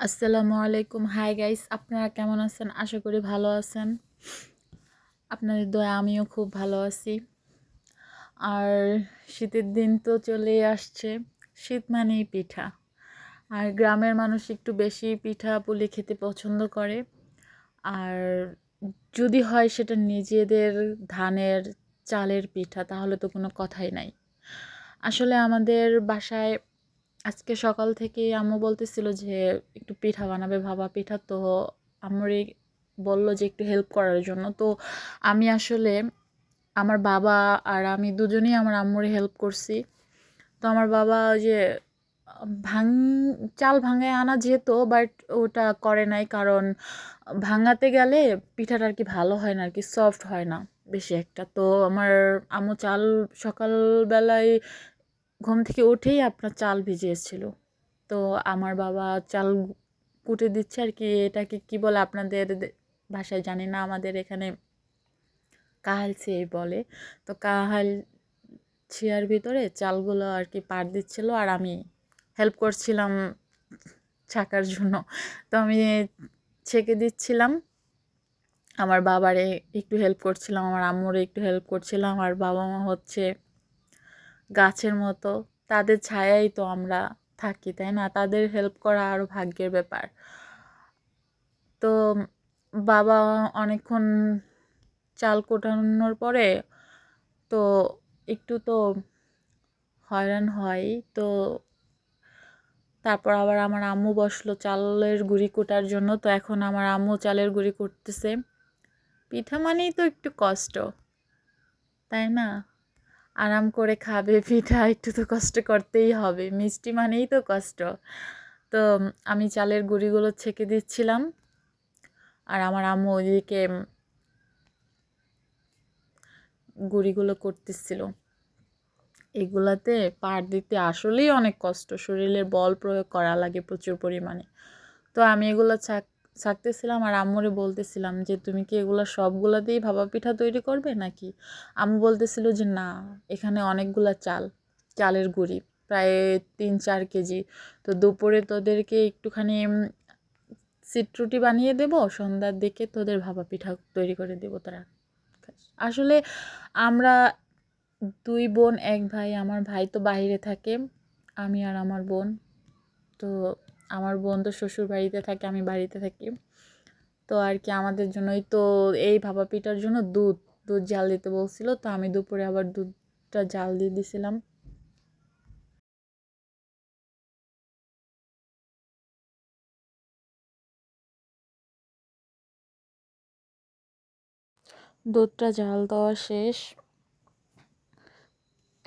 আসসালামু আলাইকুম। Hi guys, আপনারা কেমন আছেন? আশা করি ভালো আছেন। আপনাদের দয়া আমিও খুব ভালো আছি। আর শীতের দিন তো চলেই আসছে। শীত মানেই পিঠা। আর গ্রামের মানুষ একটু বেশি পিঠা পুলি খেতে পছন্দ করে। আর যদি হয় সেটা নিজেদের ধানের চালের পিঠা, তাহলে তো কোনো কথাই নাই। আসলে আমাদের বাসায় আজকে সকাল থেকে আম্মু বলতেছিল যে একটু পিঠা বানাবে, ভাপা পিঠা। তো আম্মুরই বলল যে একটু হেল্প করার জন্য। তো আমি আসলে আমার বাবা আর আমি দুজনেই আমার আম্মুরে হেল্প করছি। তো আমার বাবা ওই যে ভাঙ চাল ভাঙায় আনা যেত, বাট ওটা করে নাই, কারণ ভাঙাতে গেলে পিঠাটা আর কি ভালো হয় না, আর কি সফট হয় না বেশি একটা। তো আমার আম্মু চাল সকালবেলায় ঘুম থেকে উঠেই আপনার চাল ভিজিয়েছিল। তো আমার বাবা চাল কুটে দিচ্ছে আর কি। এটাকে কি বলে আপনাদের ভাষায় জানি না, আমাদের এখানে কাহাল ছিয়াই বলে। তো কাহাল ছিয়ার ভিতরে চালগুলো আর কি পাট দিচ্ছিল, আর আমি হেল্প করছিলাম ছাকার জন্য। তো আমি ছেঁকে দিচ্ছিলাম, আমার বাবারে একটু হেল্প করছিলাম, আমার আম্মুরে একটু হেল্প করছিলাম। আর বাবা মা হচ্ছে গাছের মতো, তাদের ছায়াই তো আমরা থাকি, তাই না? তাদের হেল্প করা আরও ভাগ্যের ব্যাপার। তো বাবা অনেকক্ষণ চাল কোটানোর পরে তো একটু তো হয়রান হয়। তো তারপর আবার আমার আম্মু বসলো চালের গুঁড়ি কোটার জন্য। তো এখন আমার আম্মু চালের গুঁড়ি করতেছে। পিঠা মানেই তো একটু কষ্ট, তাই না? আরাম করে খাবে পিঠা, একটু তো কষ্ট করতেই হবে। মিষ্টি মানেই তো কষ্ট। তো আমি চালের গুঁড়িগুলো ছেঁকে দিচ্ছিলাম, আর আমার আম্মু ওইদিকে গুঁড়িগুলো করতেছিল। এগুলাতে পাট দিতে আসলেই অনেক কষ্ট, শরীরের বল প্রয়োগ করা লাগে প্রচুর পরিমাণে। তো আমি এগুলো ছাকতেছিলাম আর আম্মুরে বলতেছিলাম যে তুমি কি এগুলো সবগুলা দিয়েই ভাপা পিঠা তৈরি করবে নাকি? আম্মু বলতেছিল যে না, এখানে অনেকগুলা চালের গুঁড়ি, প্রায় 3-4 কেজি। তো দুপুরে তোদেরকে একটুখানি সিটরুটি বানিয়ে দেব, সন্ধ্যার দিকে তোদের ভাপা পিঠা তৈরি করে দেবো, তারা খাস। আসলে আমরা 2 বোন 1 ভাই। আমার ভাই তো বাইরে থাকে, আমি আর আমার বোন। তো আমার বোন তো শ্বশুর বাড়িতে থাকে, আমি বাড়িতে থাকি। তো আর কি আমাদের জন্যই তো এই ভাপা পিঠার জন্য দুধ দুধ জাল দিতে বলছিল। তো আমি দুপুরে আবার দুধটা জাল দিয়ে দিছিলাম। দুধটা জাল দেওয়া শেষ,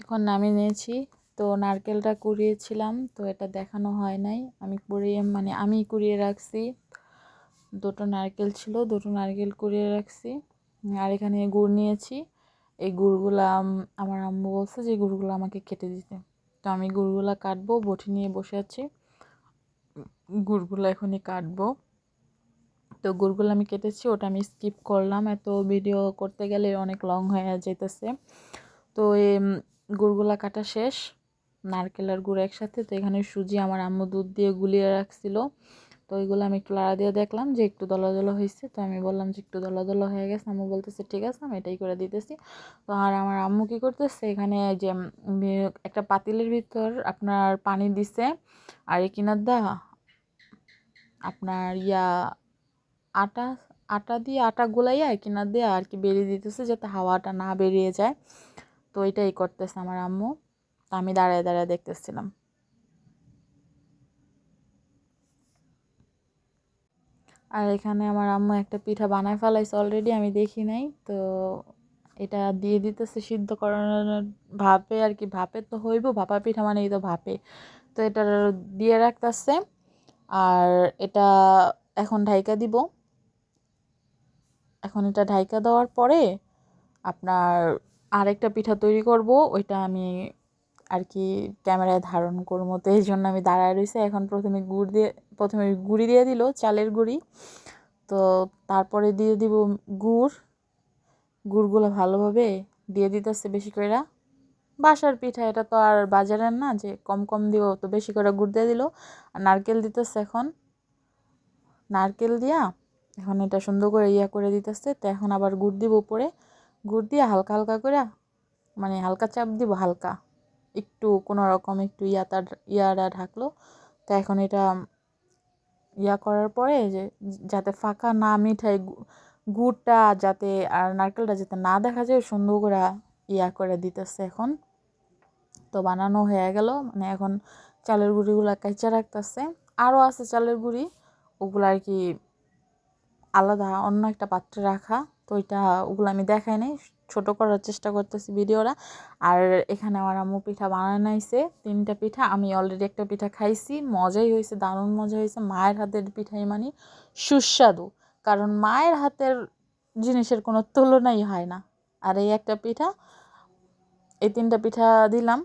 এখন নামিয়ে নিয়েছি। তো নারকেলটা কুড়িয়েছিলাম, তো এটা দেখানো হয় নাই, আমি কুড়িয়ে আমি কুড়িয়ে রাখছি। দুটো নারকেল ছিল, দুটো নারকেল কুড়িয়ে রাখছি। আর এখানে গুড় নিয়েছি। এই গুড়গুলা আমার আম্মু বলছে যে গুড়গুলো আমাকে কেটে দিতে। তো আমি গুড়গুলা কাটবো, বটি নিয়ে বসে আছি, গুড়গুলো এখনই কাটবো। তো গুড়গুলো আমি কেটেছি, ওটা আমি স্কিপ করলাম, এত ভিডিও করতে গেলে অনেক লং হয়ে যেতেছে। তো এই গুড়গুলা কাটা শেষ, নারকেল আর গুড় একসাথে। তো এখানে সুজি আমার আম্মু দুধ দিয়ে গুলিয়ে রাখছিল। তো ওইগুলো আমি একটু লাড়া দিয়ে দেখলাম যে একটু দলা দলা হয়েছে। তো আমি বললাম যে একটু দলা দলা হয়ে গেছে। আম্মু বলতেছে ঠিক আছে, আমি এটাই করে দিতেছি। তো আর আমার আম্মু কী করতেছে, এখানে যে একটা পাতিলের ভিতর আপনার পানি দিছে, আর এই কিনার দা আপনার আটা আটা দিয়ে আটা গোলাইয়া কিনার দিয়ে আর কি বেরিয়ে দিতেছে, যাতে হাওয়াটা না বেরিয়ে যায়। তো এটাই করতেছে আমার আম্মু। তো আমি দাঁড়ায় দাঁড়ায় দেখতেছিলাম। আর এখানে আমার আম্মু একটা পিঠা বানায় ফেলাইছে অলরেডি, আমি দেখি নাই। তো এটা দিয়ে দিতেছে সিদ্ধ করানোর ভাপে আর কি। ভাপে তো হইব, ভাপা পিঠা মানেই তো ভাপে। তো এটা দিয়ে রাখতেছে। আর এটা এখন ঢাইকা দিব। এখন এটা ঢাইকা দেওয়ার পরে আপনার আরেকটা পিঠা তৈরি করব, ওইটা আমি আর কি ক্যামেরায় ধারণ করবো। তো এই জন্য আমি দাঁড়ায় রয়েছি। এখন প্রথমে গুঁড়ি দিয়ে দিল, চালের গুঁড়ি। তো তারপরে দিয়ে দিব গুড়গুলো ভালোভাবে দিয়ে দিতেছে বেশি করে। বাসার পিঠা, এটা তো আর বাজারের না যে কম কম দিব। তো বেশি করে গুড় দিয়ে দিল, আর নারকেল দিতেছে এখন। নারকেল দিয়া এখন এটা সুন্দর করে ইয়া করে দিতেছে। তো এখন আবার গুড় দিব উপরে, গুড় দিয়ে হালকা হালকা করে মানে হালকা চাপ দিব, হালকা একটু কোনো রকম একটু ইয়াটা ঢাকলো। তো এখন এটা ইয়া করার পরে যে যাতে ফাঁকা না মিঠাই গুড়টা যাতে আর নারকেলটা যাতে না দেখা যায় সুন্দর করে ইয়া করে দিতেছে এখন। তো বানানো হয়ে গেল, মানে এখন চালের গুঁড়িগুলো কাইচা রাখতেছে। আরও আছে চালের গুঁড়ি, ওগুলো আর কি আলাদা অন্য একটা পাত্রে রাখা। তো ওগুলো আমি দেখাই নাই, ছোট করার চেষ্টা করতেছি ভিডিওটা। আর এখানে আমার আম্মু পিঠা বানাইছে 3টা পিঠা। আমি অলরেডি একটা পিঠা খাইছি, মজাই হয়েছে, দারুণ মজা হয়েছে। মায়ের হাতের পিঠাই মানে সুস্বাদু, কারণ মায়ের হাতের জিনিসের কোনো তুলনাই হয় না। আর এই একটা পিঠা, এই 3টা পিঠা দিলাম।